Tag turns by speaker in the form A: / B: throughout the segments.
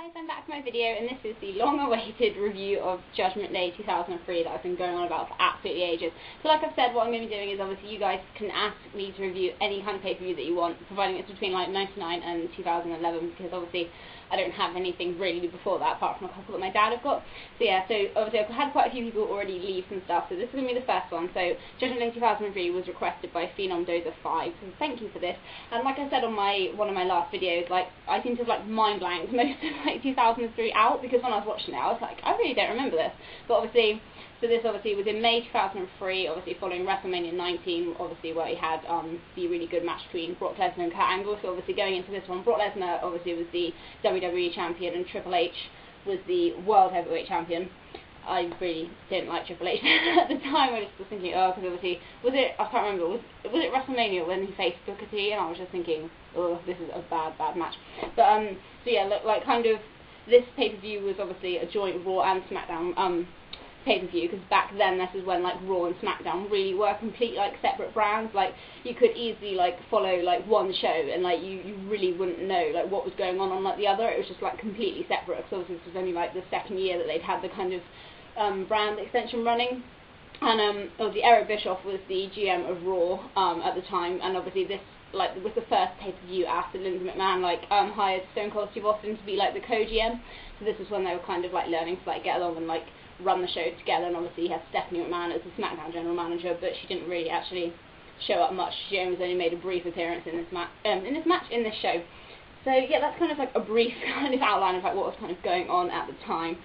A: guys, I'm back to my video, and this is the long-awaited review of Judgment Day 2003 that I've been going on about for absolutely ages. So like I've said, what I'm going to be doing is obviously you guys can ask me to review any kind of pay-per-view that you want, providing it's between like 99 and 2011, because obviously I don't have anything really before that apart from a couple that my dad have got. So yeah, so obviously I've had quite a few people already leave and stuff, so this is going to be the first one. So Judgment Day 2003 was requested by Phenom Dozer 5, so thank you for this. And like I said on one of my last videos, like I seem to have like mind blanked most of like 2003 out, because when I was watching it I was like, I really don't remember this. But obviously, so this obviously was in May 2003, obviously following WrestleMania 19, obviously where he had the really good match between Brock Lesnar and Kurt Angle. So obviously going into this one, Brock Lesnar obviously was the WWE champion and Triple H was the World Heavyweight champion. I really didn't like Triple H at the time. I was just thinking, oh, because obviously, I can't remember, was it WrestleMania when he faced Booker T? And I was just thinking, oh, this is a bad match. But, so yeah, like kind of, this pay-per-view was obviously a joint Raw and SmackDown, pay-per-view, because back then this is when like Raw and SmackDown really were complete like separate brands. Like you could easily like follow like one show and like you really wouldn't know like what was going on like the other. It was just like completely separate, because obviously this was only like the second year that they'd had the kind of brand extension running. And obviously Eric Bischoff was the GM of Raw at the time, and obviously this like was the first pay-per-view after Lindsey McMahon like hired Stone Cold Steve Austin to be like the co-GM. So this was when they were kind of like learning to like get along and like run the show together. And obviously he had Stephanie McMahon as the SmackDown general manager, but she didn't really actually show up much. She only made a brief appearance in this this show. So yeah, that's kind of like a brief kind of outline of like what was kind of going on at the time.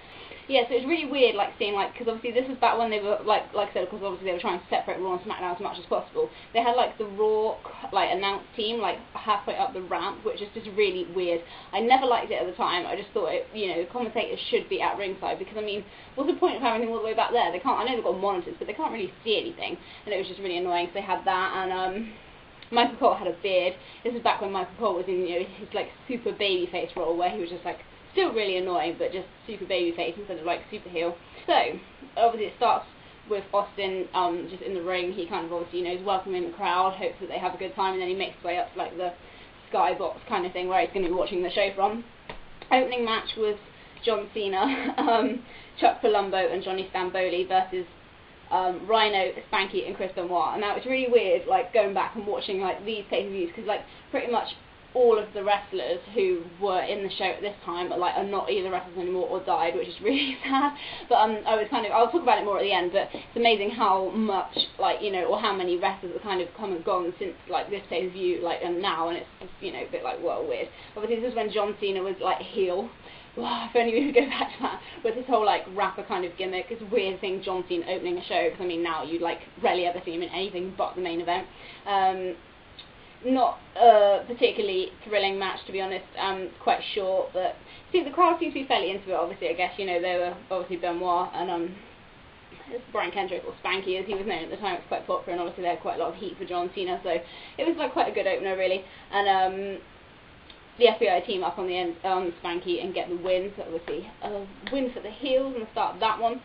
A: Yeah, so it's really weird, like, seeing, like, because obviously this was back when they were, like I said, because obviously they were trying to separate Raw and SmackDown as much as possible. They had, like, the Raw, like, announce team, like, halfway up the ramp, which is just really weird. I never liked it at the time. I just thought it, you know, commentators should be at ringside, because, I mean, what's the point of having them all the way back there? They can't, I know they've got monitors, but they can't really see anything, and it was just really annoying. So they had that, and, Michael Cole had a beard. This was back when Michael Cole was in, you know, his, like, super babyface role, where he was just, like, still really annoying, but just super babyface instead of like super heel. So obviously it starts with Austin just in the ring. He kind of obviously, you know, is welcoming the crowd, hopes that they have a good time, and then he makes his way up to like the skybox kind of thing where he's going to be watching the show from. Opening match was John Cena, Chuck Palumbo and Johnny Stamboli versus Rhino, Spanky and Chris Benoit. And now it's really weird like going back and watching like these pay-per-views, because like pretty much all of the wrestlers who were in the show at this time are not either wrestlers anymore or died, which is really sad. But I'll talk about it more at the end, but it's amazing how much, like, you know, or how many wrestlers have kind of come and gone since like this pay-per-view, like, and now, and it's just, you know, a bit like, well, weird. Obviously this is when John Cena was like heel. Wow, if only we could go back to that, with his whole like rapper kind of gimmick. It's a weird thing, John Cena opening a show, because I mean now you'd like rarely ever see him in anything but the main event. Not a particularly thrilling match, to be honest. Quite short, but see, the crowd seems to be fairly into it. Obviously, I guess, you know, they were obviously Benoit and Brian Kendrick, or Spanky as he was known at the time, was quite popular, and obviously they had quite a lot of heat for John Cena, so it was like quite a good opener really. And the FBI team up on the end on Spanky and get the win, so obviously a win for the heels and the start of that one.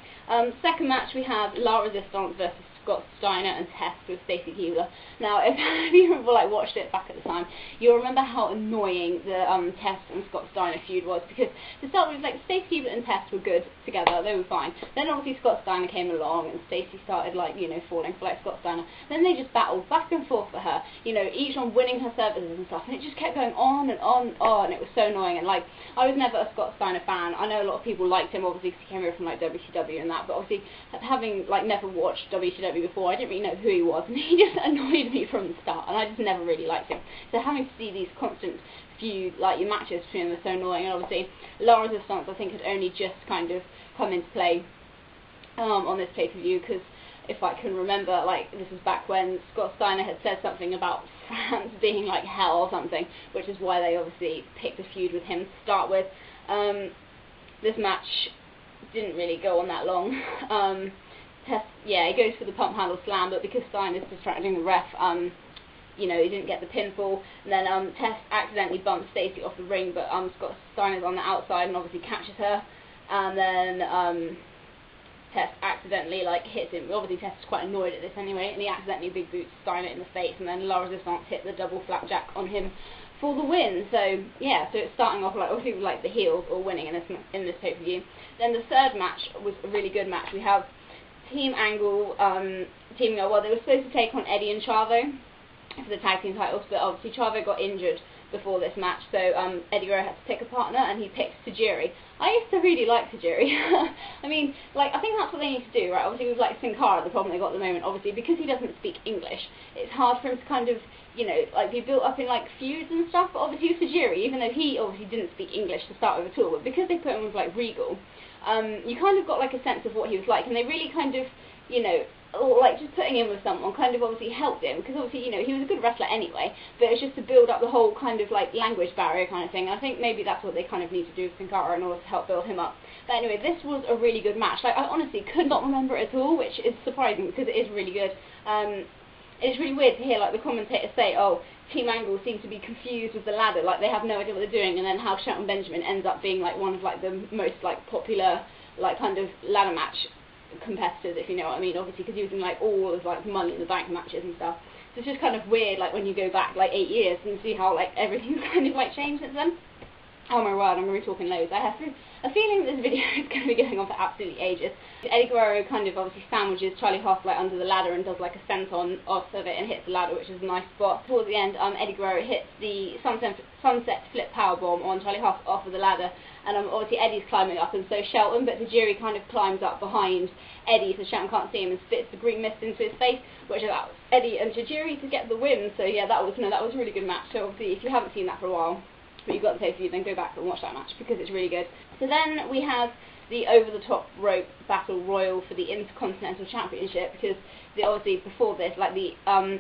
A: Second match we have La Resistance versus Scott Steiner and Test with Stacy Keibler. Now, if you remember, like, watched it back at the time, you'll remember how annoying the Test and Scott Steiner feud was, because to start with, like, Stacy Keibler and Test were good together, they were fine. Then obviously Scott Steiner came along and Stacy started, like, you know, falling for like Scott Steiner. Then they just battled back and forth for her, you know, each one winning her services and stuff, and it just kept going on and on and on, and it was so annoying. And like, I was never a Scott Steiner fan. I know a lot of people liked him obviously because he came over from like WCW and that, but obviously having like never watched WCW before, I didn't really know who he was, and he just annoyed me from the start, and I just never really liked him. So having to see these constant feud, like, your matches between them, was so annoying. And obviously La Resistance, I think, had only just kind of come into play on this pay-per-view, because if I can remember, like, this was back when Scott Steiner had said something about France being like hell or something, which is why they obviously picked a feud with him to start with. This match didn't really go on that long. Test, yeah, he goes for the pump handle slam, but because Steiner's distracting the ref, you know, he didn't get the pinfall. And then Test accidentally bumps Stacy off the ring, but Scott Steiner's on the outside and obviously catches her. And then Test accidentally like hits him. Obviously Test is quite annoyed at this anyway, and he accidentally big boots Steiner in the face, and then La Resistance hit the double flapjack on him for the win. So yeah, so it's starting off like obviously with like the heels all winning in this pay-per-view. Then the third match was a really good match. We have Team Angle teaming up. Well, they were supposed to take on Eddie and Chavo for the tag team titles, but obviously Chavo got injured before this match, so Eddie Guerrero had to pick a partner, and he picked Tajiri. I used to really like Tajiri. I mean, like, I think that's what they need to do, right? Obviously with like Sin Cara, the problem they got at the moment, obviously because he doesn't speak English, it's hard for him to kind of, you know, like be built up in like feuds and stuff. But obviously with Tajiri, even though he obviously didn't speak English to start with at all, but because they put him with like Regal, you kind of got like a sense of what he was like, and they really kind of, you know, like just putting him with someone kind of obviously helped him, because obviously, you know, he was a good wrestler anyway, but it's just to build up the whole kind of like language barrier kind of thing. I think maybe that's what they kind of need to do with Sin Cara in order to help build him up. But anyway, this was a really good match. Like, I honestly could not remember it at all, which is surprising because it is really good. It's really weird to hear like the commentators say, oh, Team Angle seems to be confused with the ladder, like they have no idea what they're doing, and then how Shelton Benjamin ends up being like one of like the most like popular like kind of ladder match competitors, if you know what I mean, obviously because he was in like all of like Money in the Bank matches and stuff. So it's just kind of weird like when you go back like 8 years and see how like everything's kind of like changed since then. Oh my word, I'm really talking loads. I have a feeling this video is going to be going on for absolutely ages. Eddie Guerrero kind of obviously sandwiches Charlie Haas like under the ladder and does like a senton off of it and hits the ladder, which is a nice spot. Towards the end, Eddie Guerrero hits the sunset flip powerbomb on Charlie Haas off of the ladder, and obviously Eddie's climbing up, and so Shelton, but Tajiri kind of climbs up behind Eddie so Shelton can't see him and spits the green mist into his face, which allows Eddie and Tajiri to get the win. So yeah, that was a really good match. So obviously if you haven't seen that for a while, but you've got the pay-per-view, then go back and watch that match because it's really good. So then we have the over-the-top rope battle royal for the Intercontinental Championship, because obviously before this, like the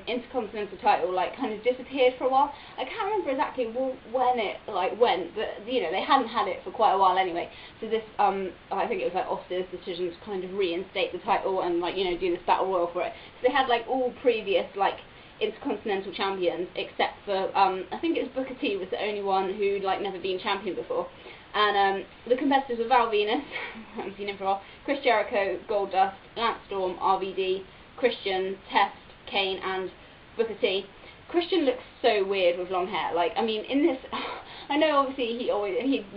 A: Intercontinental title like kind of disappeared for a while. I can't remember exactly when it like went, but you know they hadn't had it for quite a while anyway. So this I think it was like Austin's decision to kind of reinstate the title and like, you know, do this battle royal for it. So they had like all previous like Intercontinental champions except for I think it was Booker T was the only one who'd like never been champion before, and the competitors were Val Venus, I haven't seen him for a while, Chris Jericho, Goldust, Lance Storm, RVD, Christian, Test, Kane, and Booker T. Christian looks so weird with long hair. Like, I mean, in this, I know obviously he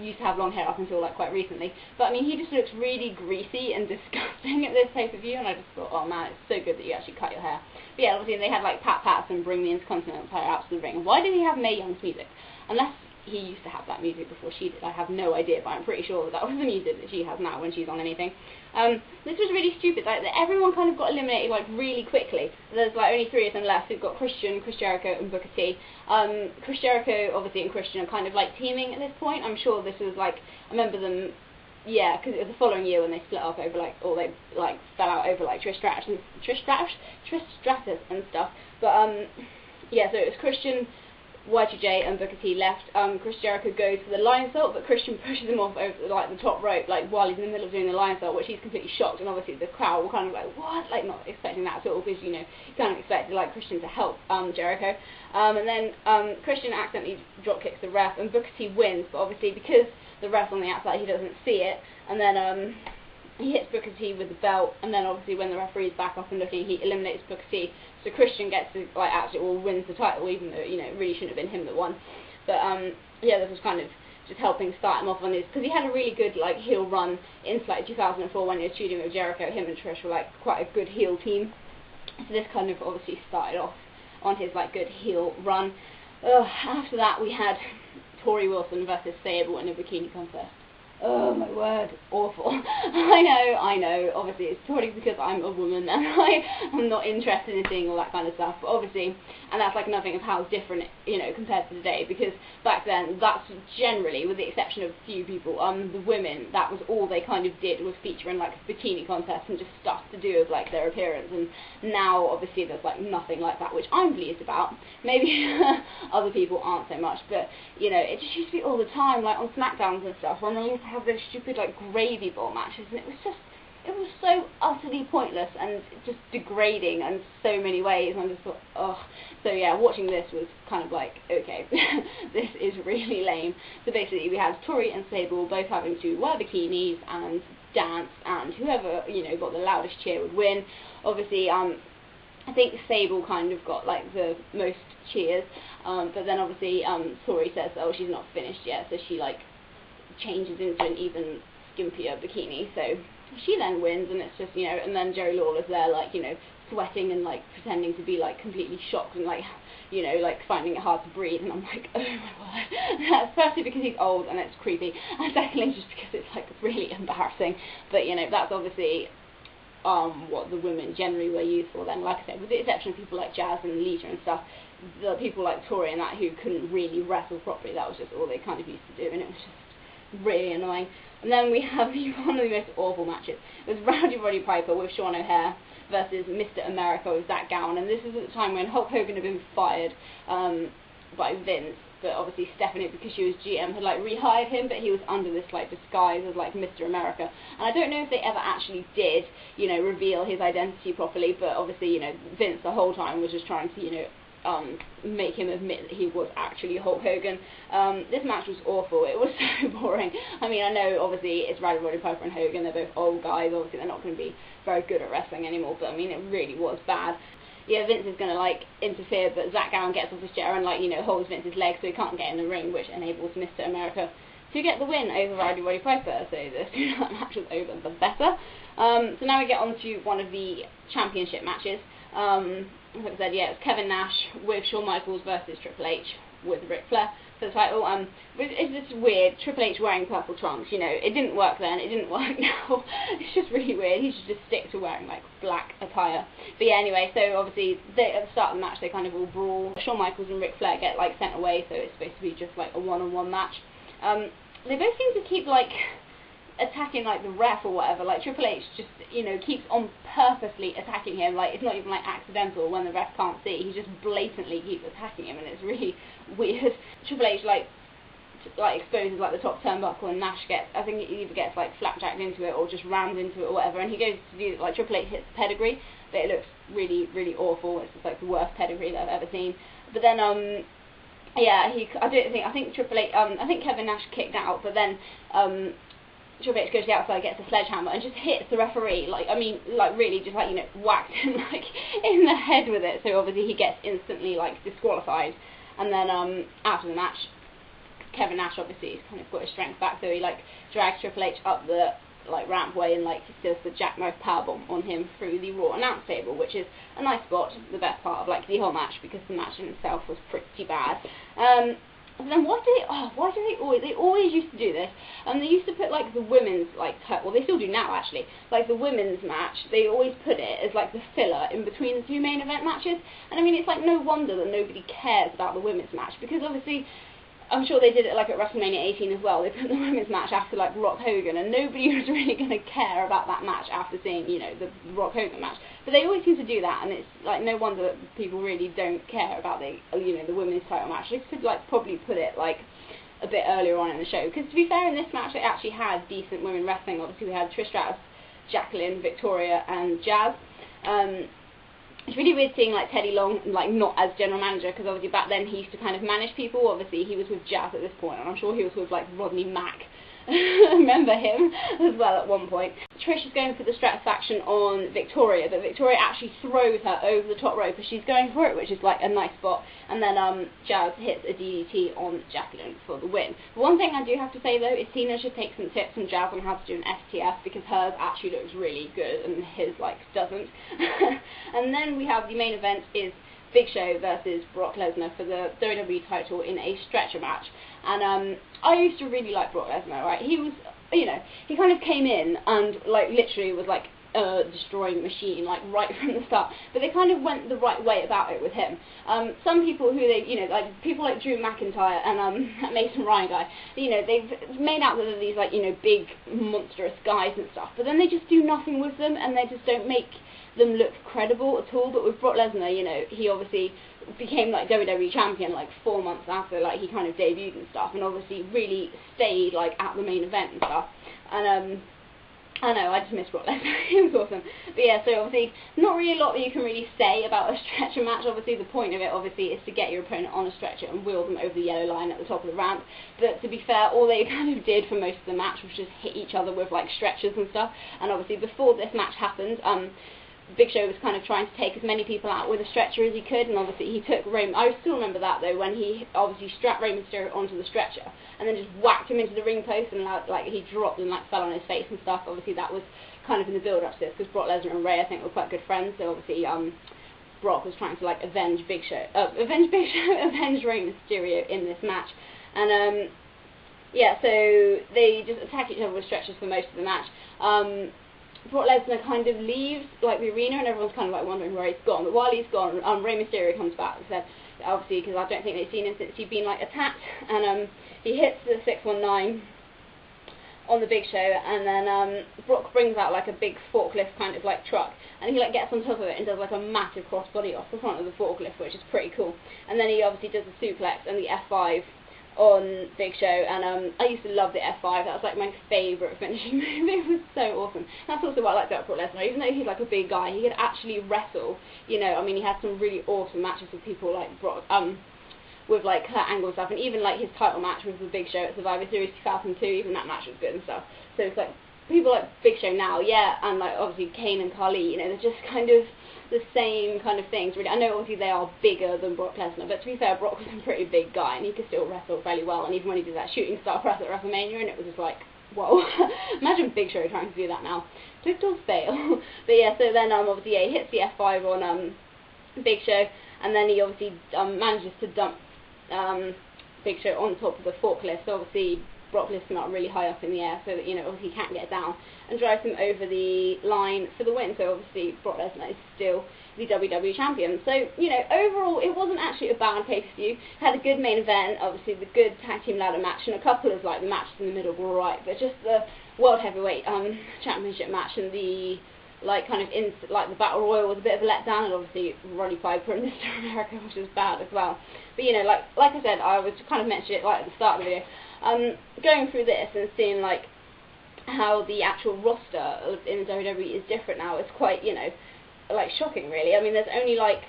A: used to have long hair up until like quite recently, but I mean he just looks really greasy and disgusting at this pay-per-view, and I just thought, oh man, it's so good that you actually cut your hair. But yeah, obviously they had like Pat Patterson bring the Intercontinental title out to the ring. Why did he have Mae Young's music? Unless he used to have that music before she did. I have no idea, but I'm pretty sure that was the music that she has now when she's on anything. This was really stupid. Like, everyone kind of got eliminated like really quickly. There's like only 3 of them left. We've got Christian, Chris Jericho, and Booker T. Chris Jericho, obviously, and Christian are kind of like teaming at this point. I'm sure this was like, I remember them, yeah, because it was the following year when they split up over like, or they like fell out over like Trish Stratus and stuff. But yeah, so it was Christian, Y2J and Booker T left. Chris Jericho goes for the Lionsault, but Christian pushes him off over like the top rope, like while he's in the middle of doing the Lionsault, which he's completely shocked, and obviously the crowd were kind of like, what? Like not expecting that at all, because you know you kind of expected like Christian to help Jericho. And then Christian accidentally drop kicks the ref, and Booker T wins, but obviously because the ref's on the outside, he doesn't see it, and then he hits Booker T with the belt, and then obviously when the referee's back up and looking, he eliminates Booker T. So Christian gets to, like, actually, well, wins the title, even though, you know, it really shouldn't have been him that won. But, yeah, this was kind of just helping start him off on his, because he had a really good, like, heel run into, like, 2004 when he was shooting with Jericho. Him and Trish were, like, quite a good heel team. So this kind of obviously started off on his, like, good heel run. After that, we had Tori Wilson versus Sable in a bikini contest. Oh my word, awful. I know, obviously it's probably because I'm a woman and I'm not interested in seeing all that kind of stuff, but obviously, and that's like another thing of how different, you know, compared to today, because back then, that's generally, with the exception of a few people, the women, that was all they kind of did, was feature in like bikini contests and just stuff to do with like their appearance, and now obviously there's like nothing like that, which I'm pleased about. Maybe other people aren't so much, but you know, it just used to be all the time, like on SmackDowns and stuff, when they used to have those stupid like gravy bowl matches, and it was so utterly pointless and just degrading in so many ways, and I just thought, ugh. So yeah, watching this was kind of like, okay, this is really lame. So basically we had Tori and Sable both having to wear bikinis and dance, and whoever, you know, got the loudest cheer would win. Obviously, I think Sable kind of got like the most cheers, but then obviously Tori says, oh, she's not finished yet, so she like changes into an even skimpier bikini, so she then wins, and it's just, you know, and then Jerry Lawler's there, like, you know, sweating and like pretending to be like completely shocked and like, you know, like finding it hard to breathe, and I'm like, oh my god. Firstly because he's old and it's creepy, and secondly just because it's like really embarrassing. But you know, that's obviously what the women generally were used for then. Like I said, with the exception of people like Jazz and Lita and stuff, the people like Tori and that who couldn't really wrestle properly, that was just all they kind of used to do, and it was just really annoying. And then we have one of the most awful matches. It was Roddy Piper with Sean O'Haire versus Mr. America with Zach Gowen, and this is at the time when Hulk Hogan had been fired by Vince, but obviously Stephanie, because she was GM, had like rehired him, but he was under this like disguise as like Mr. America, and I don't know if they ever actually did, you know, reveal his identity properly, but obviously, you know, Vince the whole time was just trying to, you know, make him admit that he was actually Hulk Hogan. This match was awful. It was so boring. I mean, I know obviously it's Roddy Piper and Hogan, they're both old guys, obviously they're not going to be very good at wrestling anymore, but I mean, it really was bad. Yeah, Vince is going to like interfere, but Zach Gowen gets off his chair and like, you know, holds Vince's leg so he can't get in the ring, which enables Mr. America to get the win over Roddy Piper. So the sooner that match was over, the better. So now we get on to one of the championship matches. Like I said, yeah, it was Kevin Nash with Shawn Michaels versus Triple H with Ric Flair for the title. It's just weird, Triple H wearing purple trunks, you know, it didn't work then, it didn't work now. It's just really weird. He should just stick to wearing like black attire. But yeah, anyway, so obviously at the start of the match they kind of all brawl. Shawn Michaels and Ric Flair get like sent away, so it's supposed to be just like a one-on-one match. They both seem to keep like attacking like the ref or whatever. Like Triple H just, you know, keeps on purposely attacking him. Like it's not even like accidental when the ref can't see. He just blatantly keeps attacking him, and it's really weird. Triple H like exposes like the top turnbuckle, and Nash gets, I think he either gets like flapjacked into it or just rammed into it or whatever, and he goes to do like Triple H hits the pedigree, but it looks really, really awful. It's just like the worst pedigree that I've ever seen. But then yeah, I think Triple H, I think Kevin Nash kicked out, but then Triple H goes to the outside, gets a sledgehammer, and just hits the referee, like, I mean, like, really just, like, you know, whacked him, like, in the head with it, so obviously he gets instantly, like, disqualified. And then, after the match, Kevin Nash, obviously, has kind of got his strength back, so he, like, drags Triple H up the, like, rampway and, like, does the jackknife powerbomb on him through the Raw announce table, which is a nice spot, the best part of, like, the whole match, because the match in itself was pretty bad. And then why do they always used to do this, and they used to put like the women's, like, well, they still do now actually, like the women's match, they always put it as like the filler in between the two main event matches, and I mean, it's like no wonder that nobody cares about the women's match, because obviously, I'm sure they did it like at WrestleMania 18 as well, they put the women's match after like Rock Hogan, and nobody was really going to care about that match after seeing, you know, the Rock Hogan match. But they always seem to do that, and it's like no wonder that people really don't care about the, you know, the women's title match. They could like probably put it like a bit earlier on in the show, because to be fair, in this match it actually had decent women wrestling. Obviously we had Trish Stratus, Jacqueline, Victoria and Jazz. It's really weird seeing like Teddy Long like not as general manager, because obviously back then he used to kind of manage people. Obviously he was with Jazz at this point, and I'm sure he was with like Rodney Mack. Remember him as well at one point. Trish is going for the Stratisfaction on Victoria, but Victoria actually throws her over the top rope as she's going for it, which is like a nice spot, and then Jazz hits a DDT on Jacqueline for the win. One thing I do have to say though is Cena should take some tips from Jazz on how to do an STF, because hers actually looks really good and his like doesn't. And then we have the main event is Big Show versus Brock Lesnar for the WWE title in a stretcher match. And I used to really like Brock Lesnar, right? He was, you know, he kind of came in and like literally was like a destroying machine, like right from the start. But they kind of went the right way about it with him. Some people who they, you know, like people like Drew McIntyre and that Mason Ryan guy, you know, they've made out that they're these like, you know, big monstrous guys and stuff, but then they just do nothing with them, and they just don't make them look credible at all. But with Brock Lesnar, you know, he obviously became like WWE champion like 4 months after like he kind of debuted and stuff, and obviously really stayed like at the main event and stuff. And I know, I just miss Brock Lesnar. He was awesome. But yeah, so obviously not really a lot that you can really say about a stretcher match. Obviously the point of it obviously is to get your opponent on a stretcher and wheel them over the yellow line at the top of the ramp. But to be fair, all they kind of did for most of the match was just hit each other with like stretchers and stuff. And obviously before this match happened, Big Show was kind of trying to take as many people out with a stretcher as he could, and obviously he took Roman. I still remember that though, when he obviously strapped Roman Mysterio onto the stretcher and then just whacked him into the ring post, and like he dropped and like fell on his face and stuff. Obviously that was kind of in the build up to this, because Brock Lesnar and Ray, I think, were quite good friends. So obviously Brock was trying to like avenge Rey Mysterio in this match, and yeah, so they just attack each other with stretchers for most of the match. Brock Lesnar kind of leaves like the arena, and everyone's kind of like wondering where he's gone. But while he's gone, Rey Mysterio comes back and said, obviously, because I don't think they've seen him since he'd been like attacked, and he hits the 619 on the Big Show, and then Brock brings out like a big forklift kind of like truck, and he like gets on top of it and does like a massive crossbody off the front of the forklift, which is pretty cool. And then he obviously does the suplex and the F5 on Big Show, and I used to love the F5. That was like my favourite finishing move. It was so awesome. That's also what I liked about Brock Lesnar. Even though he's like a big guy, he could actually wrestle. You know, I mean, he had some really awesome matches with people like Brock, with like Kurt Angle and stuff, and even like his title match with the Big Show at Survivor Series 2002. Even that match was good and stuff. So it's like people like Big Show now, yeah, and like obviously Kane and Khali. You know, they're just kind of the same kind of things, really. I know obviously they are bigger than Brock Lesnar, but to be fair, Brock was a pretty big guy and he could still wrestle fairly well, and even when he did that shooting star press at WrestleMania, and it was just like, whoa. Imagine Big Show trying to do that now. Total fail. But yeah, so then obviously, yeah, he hits the F5 on Big Show, and then he obviously manages to dump Big Show on top of the forklift. So obviously Brock lifts him up really high up in the air so that, you know, obviously he can't get down, and drives him over the line for the win. So obviously Brock Lesnar is still the WWE champion. So, you know, overall it wasn't actually a bad pay-per-view. Had a good main event, obviously the good tag team ladder match, and a couple of like the matches in the middle were alright, but just the World Heavyweight Championship match and the like kind of like the Battle Royal was a bit of a letdown, and obviously Roddy Piper and Mr. America, which was bad as well. But you know, like I said, I was kind of mentioned it right at the start of the video. Going through this and seeing like how the actual roster in WWE is different now, it's quite, you know, like shocking really. I mean, there's only like,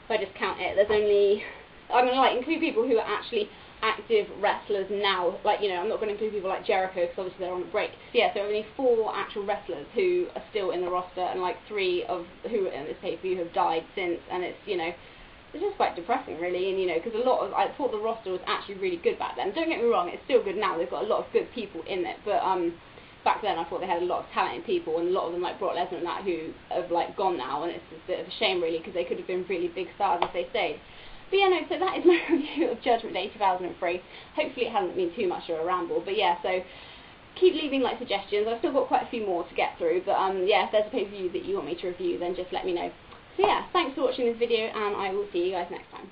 A: if I just count it, there's only, I'm going to like include people who are actually active wrestlers now, like, you know, I'm not going to include people like Jericho because obviously they're on a break. So yeah, so only 4 actual wrestlers who are still in the roster, and like 3 of who are in this pay-per-view have died since, and it's, you know, it's just quite depressing really. And you know, because I thought the roster was actually really good back then. Don't get me wrong, it's still good now, they've got a lot of good people in it, but back then I thought they had a lot of talented people, and a lot of them like Brock Lesnar and that who have like gone now, and it's a bit of a shame really, because they could have been really big stars if they stayed. But yeah, no, so that is my review of Judgment Day 2003. Hopefully it hasn't been too much of a ramble, but yeah, so keep leaving like suggestions. I've still got quite a few more to get through, but yeah, if there's a pay-per-view that you want me to review, then just let me know. So yeah, thanks for watching this video, and I will see you guys next time.